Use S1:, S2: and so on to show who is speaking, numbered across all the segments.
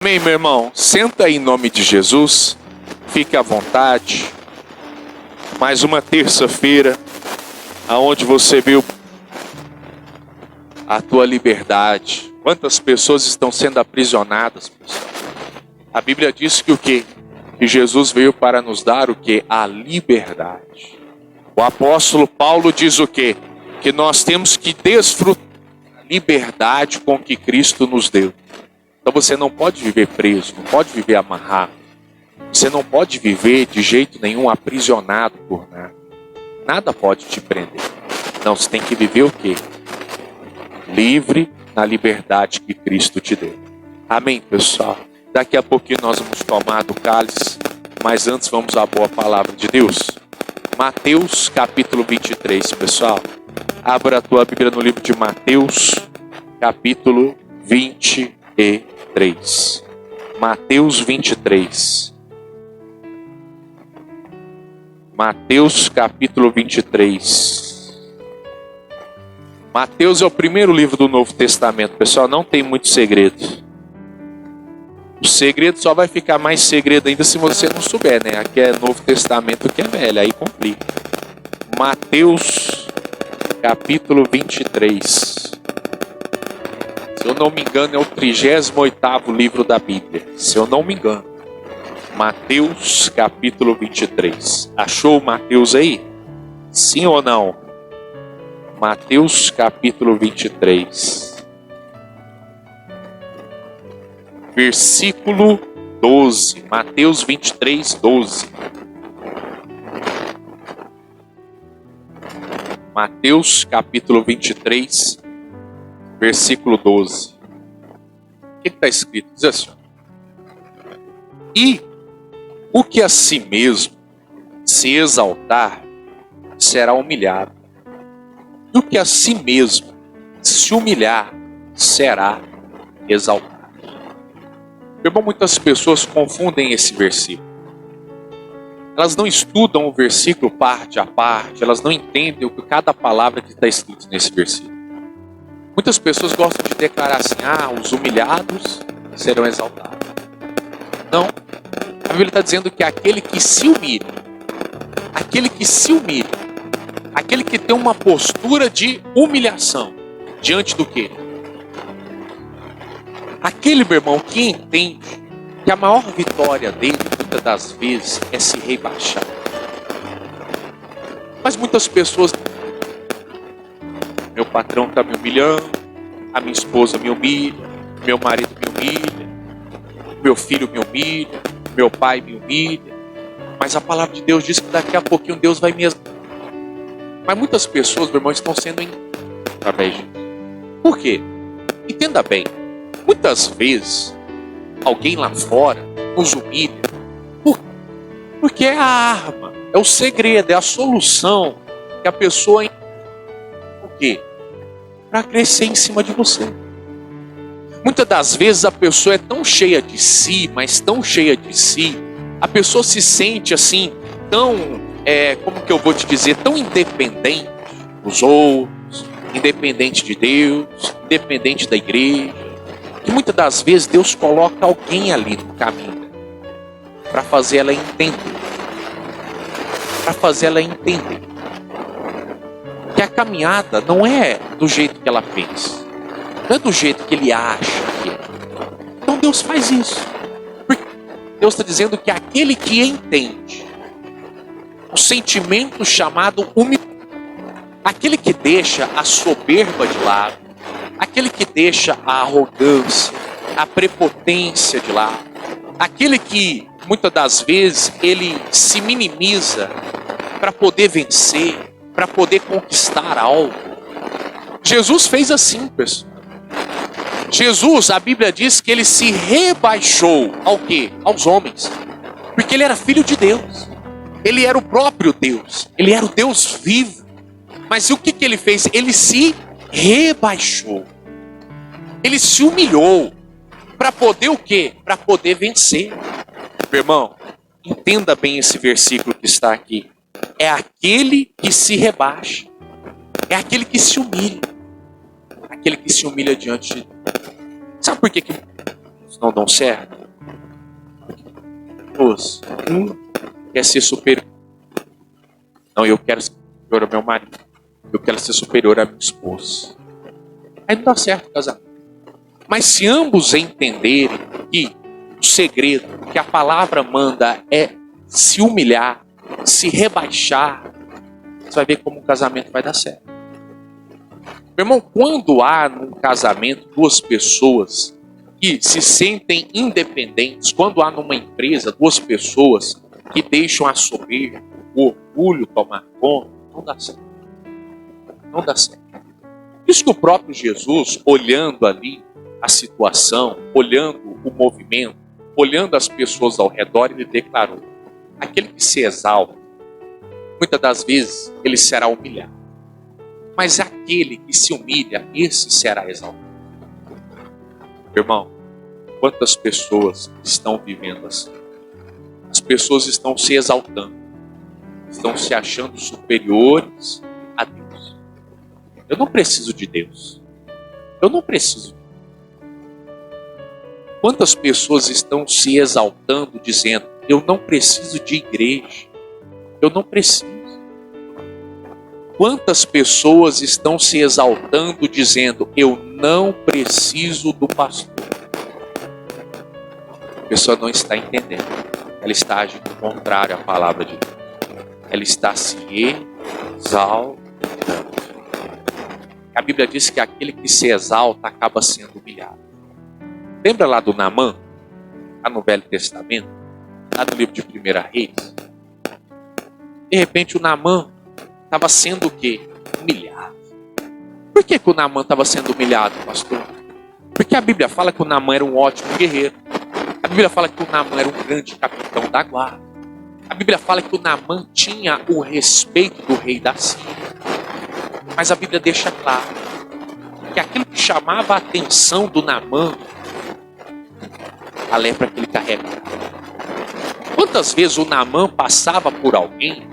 S1: Amém, meu irmão? Senta aí em nome de Jesus, fique à vontade. Mais uma terça-feira, aonde você viu a tua liberdade. Quantas pessoas estão sendo aprisionadas, pessoal? A Bíblia diz que o quê? Que Jesus veio para nos dar o quê? A liberdade. O apóstolo Paulo diz o quê? Que nós temos que desfrutar da liberdade com que Cristo nos deu. Então você não pode viver preso, não pode viver amarrado. Você não pode viver de jeito nenhum aprisionado por nada. Nada pode te prender. Não, você tem que viver o quê? Livre na liberdade que Cristo te deu. Amém, pessoal? Daqui a pouquinho nós vamos tomar do cálice, mas antes vamos à boa palavra de Deus. Mateus capítulo 23, pessoal. Abra a tua Bíblia no livro de Mateus, capítulo 23. Mateus 23. Mateus capítulo 23. Mateus é o primeiro livro do Novo Testamento, pessoal, não tem muito segredo. O segredo só vai ficar mais segredo ainda se você não souber, né? Aqui é Novo Testamento que é velho, aí complica. Mateus capítulo 23. Se eu não me engano, é o 38º livro da Bíblia. Se eu não me engano. Mateus capítulo 23. Achou o Mateus aí? Sim ou não? Mateus capítulo 23. Versículo 12. Mateus 23, 12. Mateus capítulo 23, versículo 12. O que está escrito? Diz assim: e o que a si mesmo se exaltar será humilhado, e o que a si mesmo se humilhar será exaltado. Meu irmão, muitas pessoas confundem esse versículo. Elas não estudam o versículo parte a parte, elas não entendem o que cada palavra que está escrito nesse versículo. Muitas pessoas gostam de declarar assim: os humilhados serão exaltados. Não. A Bíblia está dizendo que aquele que se humilha, aquele que tem uma postura de humilhação, diante do quê? Aquele, meu irmão, que entende que a maior vitória dele, muitas das vezes, é se rebaixar. Mas muitas pessoas: meu patrão está me humilhando, a minha esposa me humilha, meu marido me humilha, meu filho me humilha, meu pai me humilha. Mas a palavra de Deus diz que daqui a pouquinho Deus vai me exaltar. Mas muitas pessoas, meu irmão, estão sendo através disso. Por quê? Entenda bem. Muitas vezes, alguém lá fora nos humilha porque é a arma, é o segredo, é a solução que a pessoa... Por quê? Para crescer em cima de você. Muitas das vezes a pessoa é tão cheia de si, mas tão cheia de si, a pessoa se sente assim, tão, como que eu vou te dizer, tão independente dos outros, independente de Deus, independente da igreja, que muitas das vezes Deus coloca alguém ali no caminho para fazer ela entender. Que a caminhada não é do jeito que ela pensa, não é do jeito que ele acha que é. Então Deus faz isso. Porque Deus está dizendo que aquele que entende o sentimento chamado humildade, aquele que deixa a soberba de lado, aquele que deixa a arrogância, a prepotência de lado, aquele que muitas das vezes ele se minimiza para poder vencer, para poder conquistar algo. Jesus fez assim, pessoal. Jesus, a Bíblia diz que ele se rebaixou ao quê? Aos homens. Porque ele era filho de Deus. Ele era o próprio Deus. Ele era o Deus vivo. Mas o que ele fez? Ele se rebaixou. Ele se humilhou. Para poder o quê? Para poder vencer. Meu irmão, entenda bem esse versículo que está aqui. É aquele que se rebaixa. É aquele que se humilha. Aquele que se humilha diante de Deus. Sabe por que não dão certo? Um quer ser superior. Não, eu quero ser superior ao meu marido. Eu quero ser superior à minha esposa. Aí não dá certo o casamento. Mas se ambos entenderem que o segredo que a palavra manda é se humilhar, se rebaixar, você vai ver como o casamento vai dar certo. Meu irmão, quando há num casamento duas pessoas que se sentem independentes, quando há numa empresa duas pessoas que deixam a soberba, o orgulho tomar conta, não dá certo. Não dá certo. Por isso que o próprio Jesus, olhando ali a situação, olhando o movimento, olhando as pessoas ao redor, ele declarou: aquele que se exalta, muitas das vezes ele será humilhado. Mas aquele que se humilha, esse será exaltado. Irmão, quantas pessoas estão vivendo assim? As pessoas estão se exaltando, estão se achando superiores a Deus. Eu não preciso de Deus. Eu não preciso. Quantas pessoas estão se exaltando, dizendo: eu não preciso de igreja. Eu não preciso. Quantas pessoas estão se exaltando, dizendo: eu não preciso do pastor. A pessoa não está entendendo. Ela está agindo contrário à palavra de Deus. Ela está se exaltando. A Bíblia diz que aquele que se exalta acaba sendo humilhado. Lembra lá do Naamã? Lá no Velho Testamento? Lá no livro de 1 Reis? De repente o Naamã estava sendo o quê? Humilhado. Por que o Naamã estava sendo humilhado, pastor? Porque a Bíblia fala que o Naamã era um ótimo guerreiro. A Bíblia fala que o Naamã era um grande capitão da guarda. A Bíblia fala que o Naamã tinha o respeito do rei da Síria. Mas a Bíblia deixa claro que aquilo que chamava a atenção do Naamã, a lepra que ele carregava. Quantas vezes o Naamã passava por alguém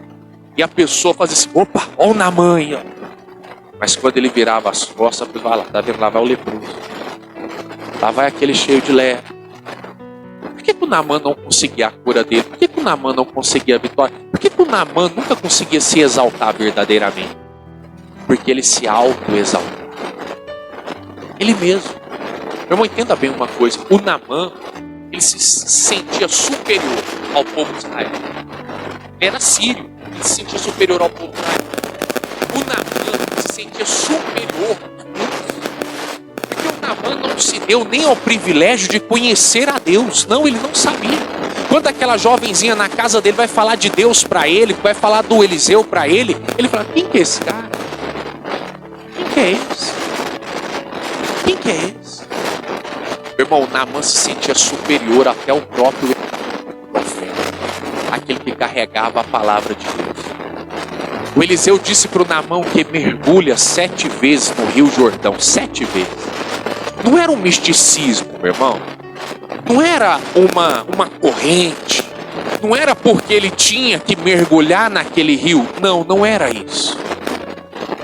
S1: e a pessoa fazia assim: opa, olha o Naamã aí, ó. Mas quando ele virava as costas, vai lá, tá vendo? Lá vai o leproso. Lá vai aquele cheio de lepra. Por que o Naamã não conseguia a cura dele? Por que o Naamã não conseguia a vitória? Por que o Naamã nunca conseguia se exaltar verdadeiramente? Porque ele se auto-exaltava. Ele mesmo. Meu irmão, entenda bem uma coisa. O Naamã, ele se sentia superior ao povo de Israel. Ele era sírio. Ele se sentia superior ao povo de Israel. O Naamã se sentia superior a Deus. Porque o Naamã não se deu nem ao privilégio de conhecer a Deus. Não, ele não sabia. Quando aquela jovenzinha na casa dele vai falar de Deus para ele, vai falar do Eliseu para ele, ele fala: quem que é esse cara? Quem que é esse? Quem que é esse? Meu irmão, Naamã se sentia superior até o próprio profeta, aquele que carregava a palavra de Deus. O Eliseu disse para o Naamã que mergulha 7 vezes no Rio Jordão, 7 vezes. Não era um misticismo, meu irmão. Não era uma corrente. Não era porque ele tinha que mergulhar naquele rio. Não, não era isso.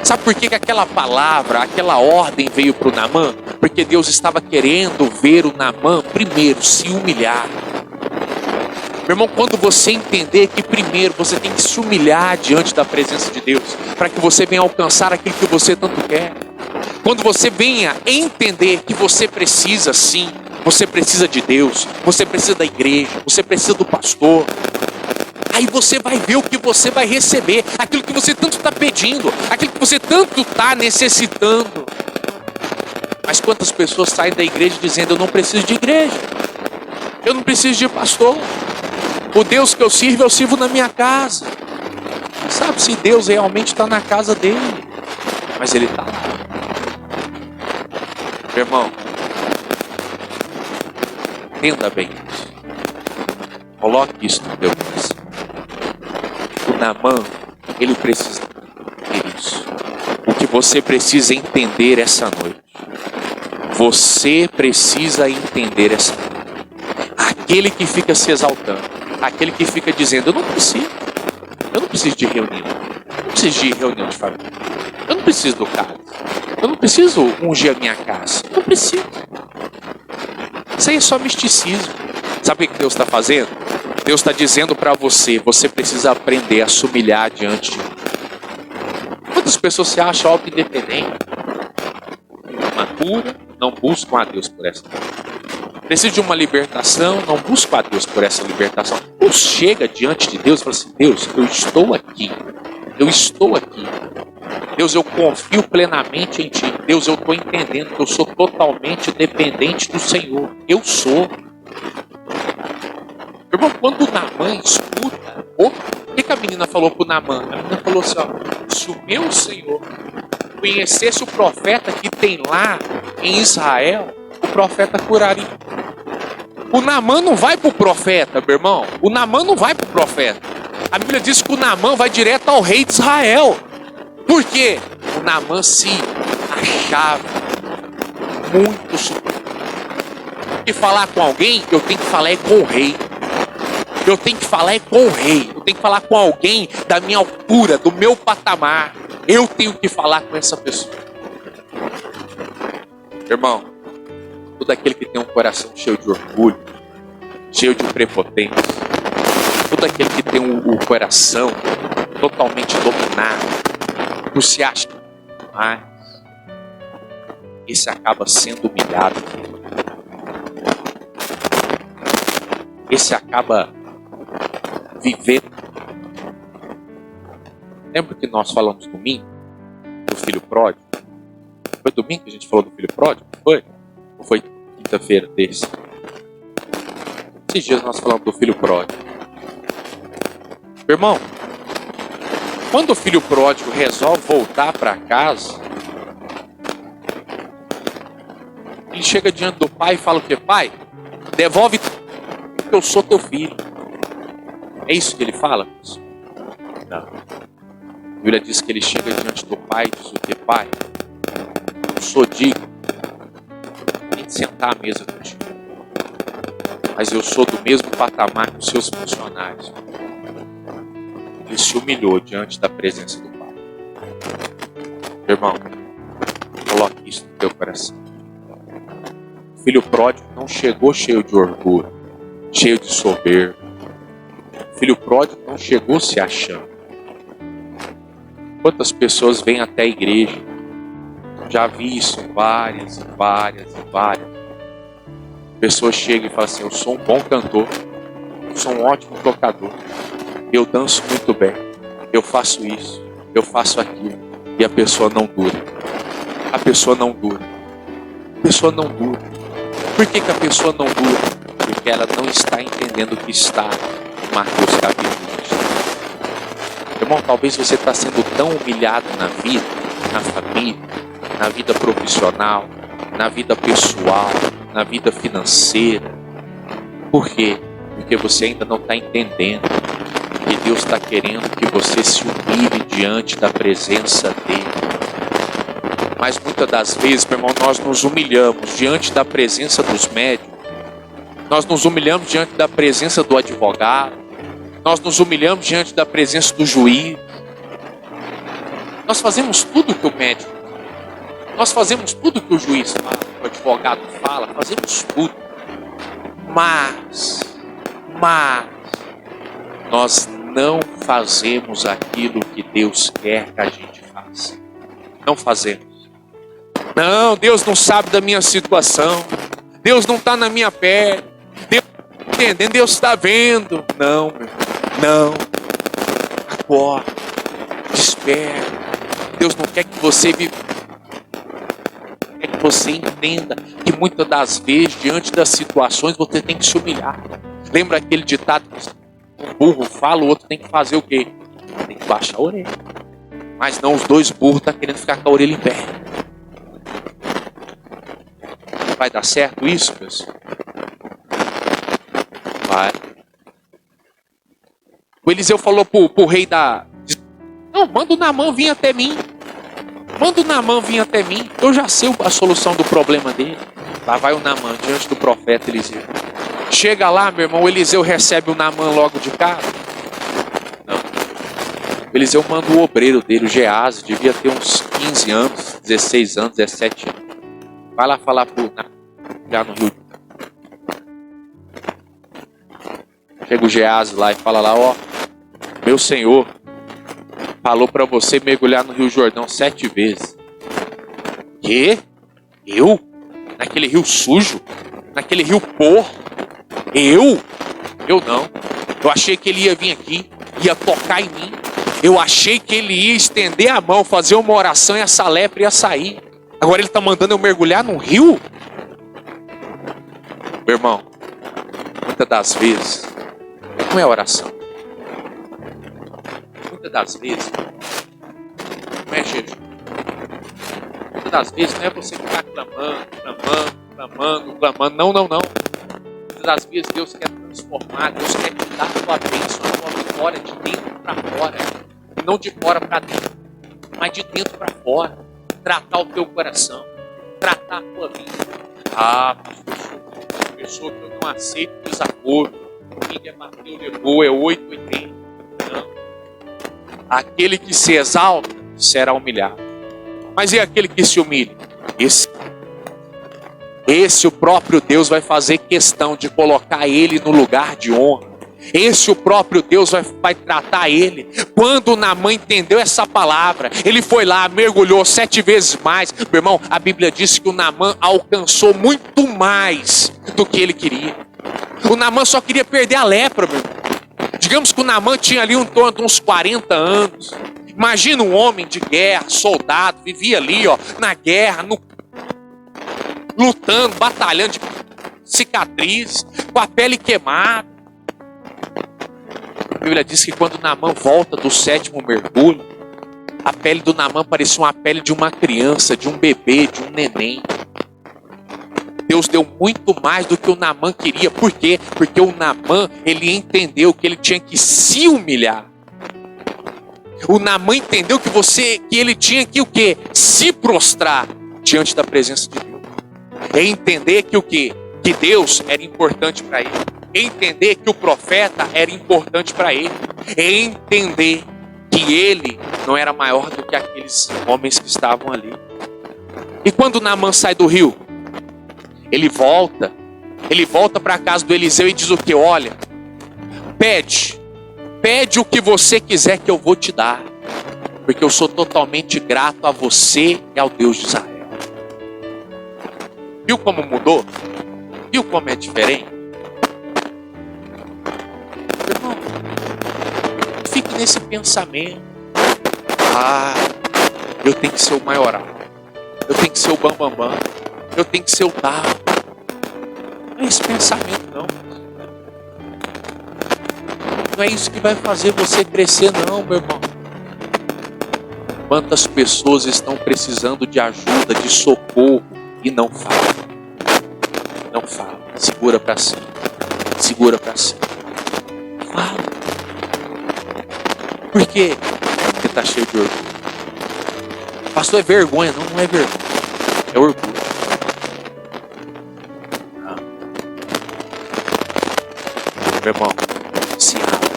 S1: Sabe por que aquela palavra, aquela ordem veio para o Naamã? Porque Deus estava querendo ver o Naamã primeiro se humilhar. Meu irmão, quando você entender que primeiro você tem que se humilhar diante da presença de Deus, para que você venha alcançar aquilo que você tanto quer. Quando você venha entender que você precisa sim, você precisa de Deus, você precisa da igreja, você precisa do pastor. Aí você vai ver o que você vai receber, aquilo que você tanto está pedindo, aquilo que você tanto está necessitando. Mas quantas pessoas saem da igreja dizendo: eu não preciso de igreja, eu não preciso de pastor, o Deus que eu sirvo na minha casa. Sabe se Deus realmente está na casa dele? Mas ele está lá. Meu irmão, entenda bem isso. Coloque isso no teu coração. O Naamã, ele precisa entender isso. O que você precisa entender essa noite. Você precisa entender essa noite. Aquele que fica se exaltando, aquele que fica dizendo: eu não preciso de reunião, eu não preciso de reunião de família, eu não preciso do caso, eu não preciso ungir a minha casa, eu não preciso. Isso aí é só misticismo. Sabe o que Deus está fazendo? Deus está dizendo para você, você precisa aprender a se humilhar diante de Deus. Quantas pessoas se acham auto-independentes, imatura, não buscam a Deus por essa. Precisa de uma libertação, não buscam a Deus por essa libertação. Ou chega diante de Deus e fala assim, Deus, eu estou aqui. Eu estou aqui. Deus, eu confio plenamente em Ti. Deus, eu estou entendendo que eu sou totalmente dependente do Senhor. Eu sou. Irmão, quando o Naamã escuta, o que a menina falou para o Naamã? A menina falou assim, ó, se o meu Senhor conhecesse o profeta que tem lá em Israel, o profeta curaria. O Naamã não vai para o profeta, meu irmão. O Naamã não vai para o profeta. A Bíblia diz que o Naamã vai direto ao rei de Israel. Por quê? O Naamã se achava muito superior. E falar com alguém, eu tenho que falar é com o rei. Eu tenho que falar é com o rei. Eu tenho que falar com alguém da minha altura, do meu patamar. Eu tenho que falar com essa pessoa. Irmão, todo aquele que tem um coração cheio de orgulho, cheio de prepotência, todo aquele que tem o coração totalmente dominado, por se achar mais, esse acaba sendo humilhado. Esse acaba vivendo. Lembra que nós falamos domingo do filho pródigo? Foi domingo que a gente falou do filho pródigo? Foi? Ou foi quinta-feira desse? Esses dias nós falamos do filho pródigo. Irmão, quando o filho pródigo resolve voltar para casa, ele chega diante do pai e fala o quê? Pai, devolve, eu sou teu filho. É isso que ele fala? Não. A Bíblia diz que ele chega diante do pai e diz o quê? Pai, eu sou digno de sentar à mesa contigo, mas eu sou do mesmo patamar que os seus funcionários. Ele se humilhou diante da presença do pai. Irmão, coloque isso no teu coração. O filho pródigo não chegou cheio de orgulho, cheio de soberba. O filho pródigo não chegou se achando. Quantas pessoas vêm até a igreja? Já vi isso várias. Pessoas chegam e falam assim, eu sou um bom cantor, eu sou um ótimo tocador, eu danço muito bem, eu faço isso, eu faço aquilo, e a pessoa não dura. A pessoa não dura. A pessoa não dura. Por que a pessoa não dura? Porque ela não está entendendo o que está em Marcos capítulo 20. Irmão, talvez você está sendo tão humilhado na vida, na família, na vida profissional, na vida pessoal, na vida financeira. Por quê? Porque você ainda não está entendendo que Deus está querendo que você se humilhe diante da presença dEle. Mas muitas das vezes, meu irmão, nós nos humilhamos diante da presença dos médicos, nós nos humilhamos diante da presença do advogado, nós nos humilhamos diante da presença do juiz. Nós fazemos tudo que o médico, nós fazemos tudo que o juiz fala, o advogado fala, fazemos tudo. Mas nós não fazemos aquilo que Deus quer que a gente faça. Não fazemos. Não, Deus não sabe da minha situação. Deus não está na minha pele. Deus está entendendo, Deus está vendo. Não, meu irmão, não. Agora, desperta. Deus não quer que você viva. Quer que você entenda que muitas das vezes, diante das situações, você tem que se humilhar. Lembra aquele ditado que um burro fala, o outro tem que fazer o quê? Tem que baixar a orelha. Mas não, os dois burros estão querendo ficar com a orelha em pé. Vai dar certo isso, pessoal? Vai. O Eliseu falou pro rei da... Não, manda o Naamã vir até mim. Manda o Naamã vir até mim. Eu já sei a solução do problema dele. Lá vai o Naamã diante do profeta Eliseu. Chega lá, meu irmão, o Eliseu recebe o Naamã logo de cara. Não. O Eliseu manda o obreiro dele, o Geazi, devia ter uns 15 anos, 16 anos, 17 anos. Vai lá falar pro Naamã, já no Rio. Chega o Geazi lá e fala lá, ó, meu senhor falou para você mergulhar no Rio Jordão 7 vezes. Quê? Eu? Naquele rio sujo? Naquele rio porco? Eu? Eu não. Eu achei que ele ia vir aqui, ia tocar em mim. Eu achei que ele ia estender a mão, fazer uma oração e essa lepra ia sair. Agora ele está mandando eu mergulhar num rio? Meu irmão, muitas das vezes, não é oração. Muitas das vezes, não é jejum. Muitas das vezes não é você ficar clamando. Não. Muitas das vezes Deus quer transformar, Deus quer te dar a tua bênção, a tua vitória de dentro para fora. Não de fora para dentro, mas de dentro para fora. Tratar o teu coração, tratar a tua vida. Ah, pastor, uma pessoa que eu não aceito desacordo. Quem debateu levou, é 880. Não. Aquele que se exalta será humilhado. Mas e aquele que se humilha? Esse o próprio Deus vai fazer questão de colocar ele no lugar de honra. Esse o próprio Deus vai tratar ele. Quando Naamã entendeu essa palavra, ele foi lá, mergulhou 7 vezes mais. Meu irmão, a Bíblia diz que o Naamã alcançou muito mais do que ele queria. O Naamã só queria perder a lepra, meu irmão. Digamos que o Naamã tinha ali em torno de uns 40 anos. Imagina um homem de guerra, soldado, vivia ali, ó, na guerra, lutando, batalhando de cicatriz, com a pele queimada. A Bíblia diz que quando Naamã volta do 7º mergulho, a pele do Naamã parecia uma pele de uma criança, de um bebê, de um neném. Deus deu muito mais do que o Naamã queria. Por quê? Porque o Naamã, ele entendeu que ele tinha que se humilhar. O Naamã entendeu que ele tinha que o quê? Se prostrar diante da presença de Deus. É entender que o quê? Que Deus era importante para ele. É entender que o profeta era importante para ele. É entender que ele não era maior do que aqueles homens que estavam ali. E quando Naamã sai do rio, ele volta para a casa do Eliseu e diz o que? Olha, pede o que você quiser que eu vou te dar, porque eu sou totalmente grato a você e ao Deus de Israel. Viu como mudou? Viu como é diferente? Irmão, fique nesse pensamento. Ah, eu tenho que ser o maioral. Eu tenho que ser o bambambam. Eu tenho que ser o tal. Não é esse pensamento, não. Não é isso que vai fazer você crescer, não, meu irmão. Quantas pessoas estão precisando de ajuda, de socorro e não falam. Não falam. Segura para si. Segura para si. Fala. Por quê? Porque está cheio de orgulho. Pastor, é vergonha. Não é vergonha. É orgulho. Não. Meu irmão, se abre.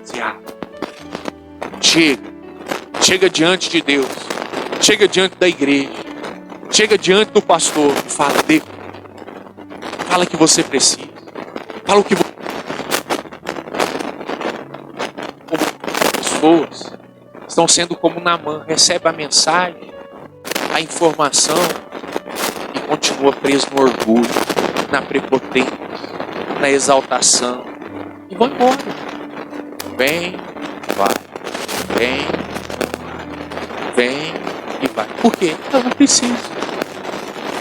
S1: Se abre. Chega diante de Deus. Chega diante da igreja. Chega diante do pastor e fala dele. Fala que você precisa. Fala o que você... Pessoas estão sendo como Naamã. Recebe a mensagem, a informação e continua preso no orgulho, na prepotência, na exaltação. E vão embora. Vem, vai. Vem, vai. Vem e vai. Por quê? Eu não preciso.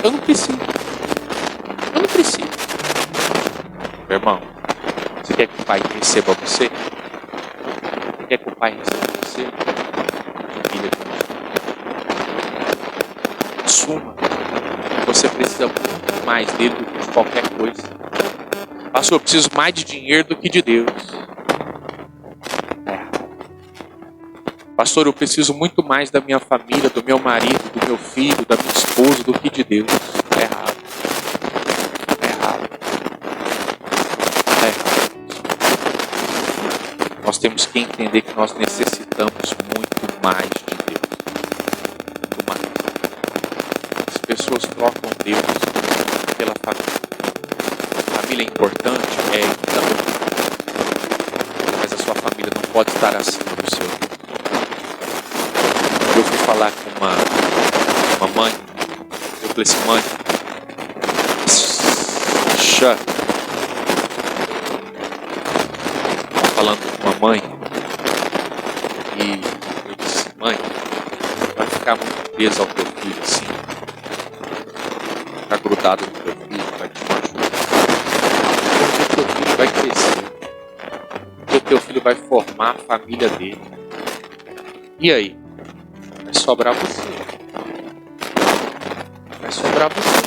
S1: Eu não preciso. Eu não preciso. Meu irmão, você quer que o Pai receba você? Você quer que o Pai receba você? Filha, assuma. Você precisa muito mais dele do que de qualquer coisa. Pastor, eu preciso mais de dinheiro do que de Deus. Pastor, eu preciso muito mais da minha família, do meu marido, do meu filho, da minha esposa, do que de Deus. É errado. É errado. É errado. Nós temos que entender que nós necessitamos muito mais de Deus. Muito mais. As pessoas trocam Deus pela família. A família é importante? É importante. sua família não pode estar acima do seu. Eu fui falar com uma mãe. Eu falei assim, mãe, falando com uma mãe, e eu disse, mãe, vai ficar muito preso ao teu filho assim, ficar grudado no teu filho, vai te machucar. Porque o teu filho vai crescer, porque o teu filho vai formar a família dele. E aí? Vai sobrar você. Vai sobrar você.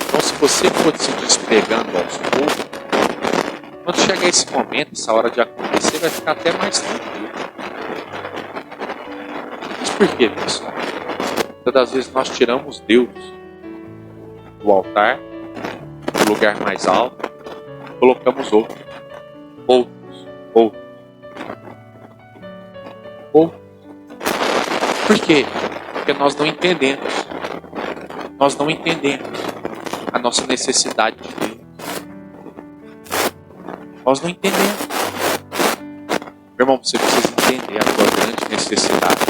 S1: Então, se você for se despegando aos poucos, quando chegar esse momento, essa hora de acontecer, vai ficar até mais tranquilo. Mas por quê, pessoal? Muitas das vezes nós tiramos Deus do altar, do lugar mais alto, colocamos outros. Por quê? Porque nós não entendemos. Nós não entendemos a nossa necessidade de Deus. Nós não entendemos. Meu irmão, você precisa entender a sua grande necessidade.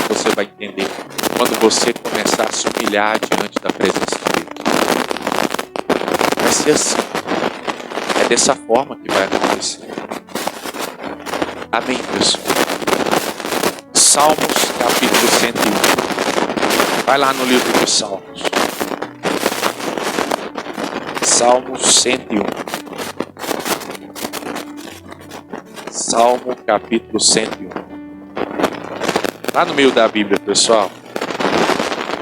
S1: Você vai entender quando você começar a se humilhar diante da presença de Deus. Vai ser assim. É dessa forma que vai acontecer. Amém, pessoal? Salmos, capítulo 101. Vai lá no livro dos Salmos. Salmos 101. Salmo, capítulo 101. Lá no meio da Bíblia, pessoal.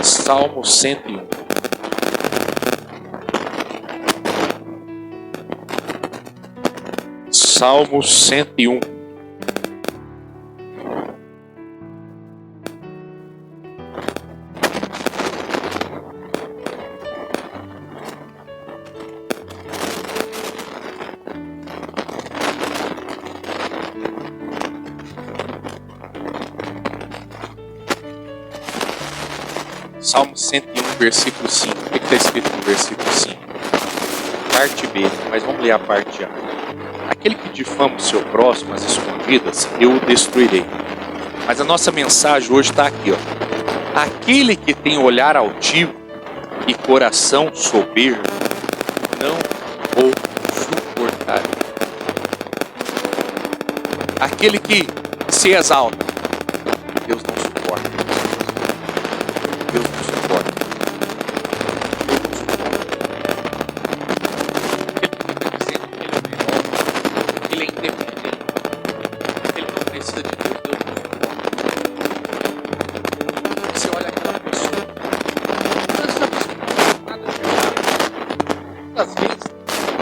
S1: Salmo 101. Salmo 101. Salmo 101, versículo 5. O que está escrito no versículo 5? Parte B, mas vamos ler a parte A. Aquele que difama o seu próximo às escondidas, eu o destruirei. Mas a nossa mensagem hoje está aqui, ó. Aquele que tem olhar altivo e coração soberbo, não o suportarei. Aquele que se exalta, Deus não suporta. Deus não suporta. Ele é independente. Ele não precisa de Deus. Deus não suporta. Você olha aquela pessoa. Essa pessoa não faz nada de errado. Muitas vezes não é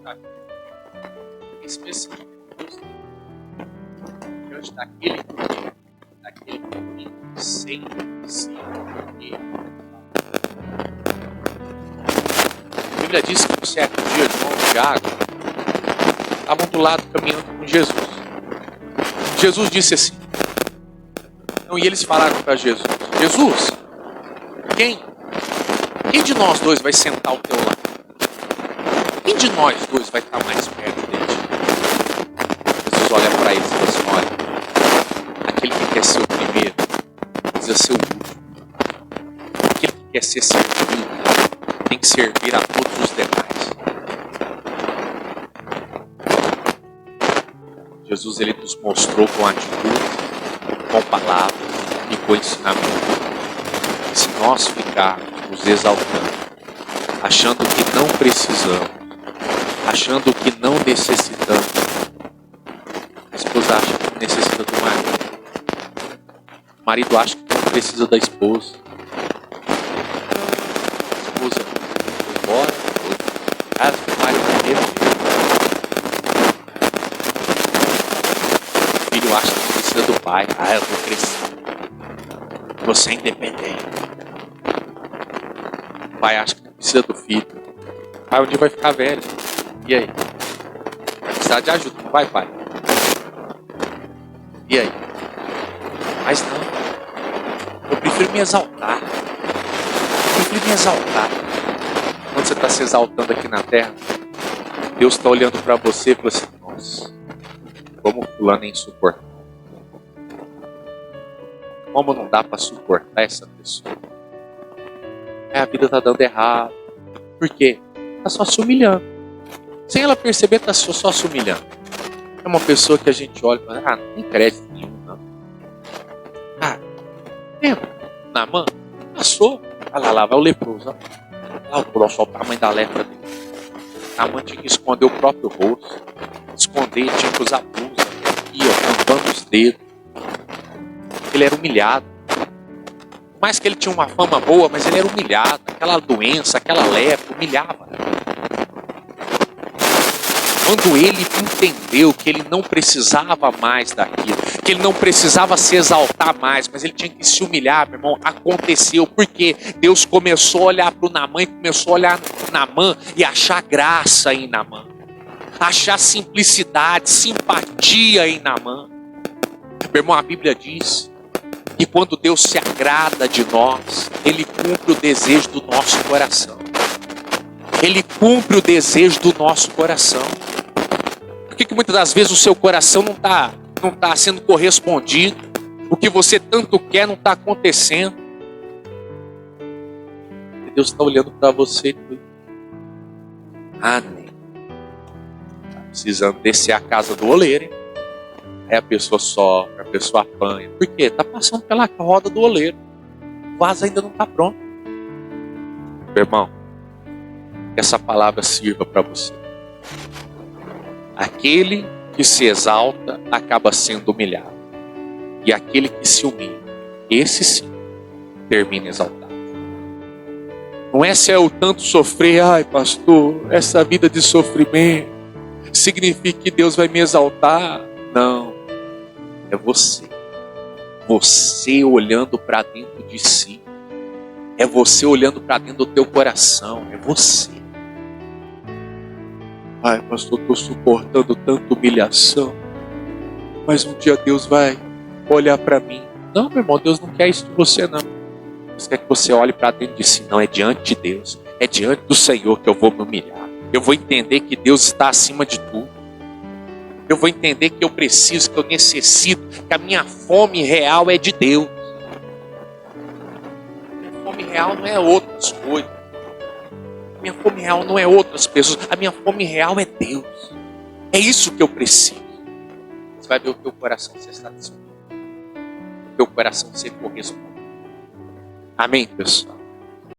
S1: errado. Específico diante daquele que sempre se A Bíblia diz que no certo dia João e Tiago estavam do lado caminhando com Jesus. Jesus disse assim, não, e eles falaram para Jesus, Jesus, quem de nós dois vai sentar ao teu lado? Quem de nós dois vai estar mais perto dele? Jesus olha para eles e diz assim, olha, aquele que quer ser o primeiro, precisa ser o último. Aquele que quer ser servido, tem que servir a todos os demais. Jesus, ele nos mostrou com atitude, com palavras e com ensinamento. E se nós ficarmos nos exaltando, achando que não precisamos, achando que não necessitamos, a esposa acha que necessita do marido. O marido acha que não precisa da esposa. A esposa foi embora, foi casa do marido primeiro. filho acha que precisa do pai. Eu vou crescer. Você é independente. O pai acha que não precisa do filho. O pai um dia vai ficar velho. E aí? Vai precisar de ajuda, não vai, pai? E aí? Mas não. Eu prefiro me exaltar. Quando você está se exaltando aqui na terra, Deus está olhando para você e fala assim: nossa, como fulano é insuportável. Como não dá para suportar essa pessoa? A vida está dando errado. Por quê? Está só se humilhando. Sem ela perceber, está só se humilhando. É uma pessoa que a gente olha e fala: não tem crédito nenhum, não. Lembra? Naamã passou. Olha lá, vai o leproso. Olha lá o tamanho da lepra dele. Naamã tinha que esconder o próprio rosto. Esconder, tinha que usar blusa. Aqui, tampando os dedos. Ele era humilhado. Por mais que ele tinha uma fama boa, mas ele era humilhado. Aquela doença, aquela lepra, humilhava. Quando ele entendeu que ele não precisava mais daquilo, que ele não precisava se exaltar mais, mas ele tinha que se humilhar, meu irmão, aconteceu. Porque Deus começou a olhar para o Naamã e começou a olhar Naamã e achar graça em Naamã. Achar simplicidade, simpatia em Naamã. Meu irmão, a Bíblia diz que quando Deus se agrada de nós, Ele cumpre o desejo do nosso coração. Ele cumpre o desejo do nosso coração. Por que muitas das vezes o seu coração não tá sendo correspondido? O que você tanto quer não está acontecendo. E Deus está olhando para você e diz: nem. Está precisando descer a casa do oleiro, hein? Aí a pessoa sofre, a pessoa apanha. Por quê? Está passando pela roda do oleiro. O vaso ainda não está pronto. Meu irmão, que essa palavra sirva para você. Aquele que se exalta acaba sendo humilhado. E aquele que se humilha, esse sim, termina exaltado. Não é se eu tanto sofrer, pastor, essa vida de sofrimento significa que Deus vai me exaltar. Não, é você. Você olhando para dentro de si. É você olhando para dentro do teu coração. É você. Pastor, estou suportando tanta humilhação, mas um dia Deus vai olhar para mim. Não, meu irmão, Deus não quer isso de você, não. Deus quer que você olhe para dentro de si. Não, é diante de Deus. É diante do Senhor que eu vou me humilhar. Eu vou entender que Deus está acima de tudo. Eu vou entender que eu preciso, que eu necessito, que a minha fome real é de Deus. A minha fome real não é outras coisas. A minha fome real não é outras pessoas. A minha fome real é Deus. É isso que eu preciso. Você vai ver o teu coração ser satisfeito. O teu coração ser correspondido. Amém, pessoal?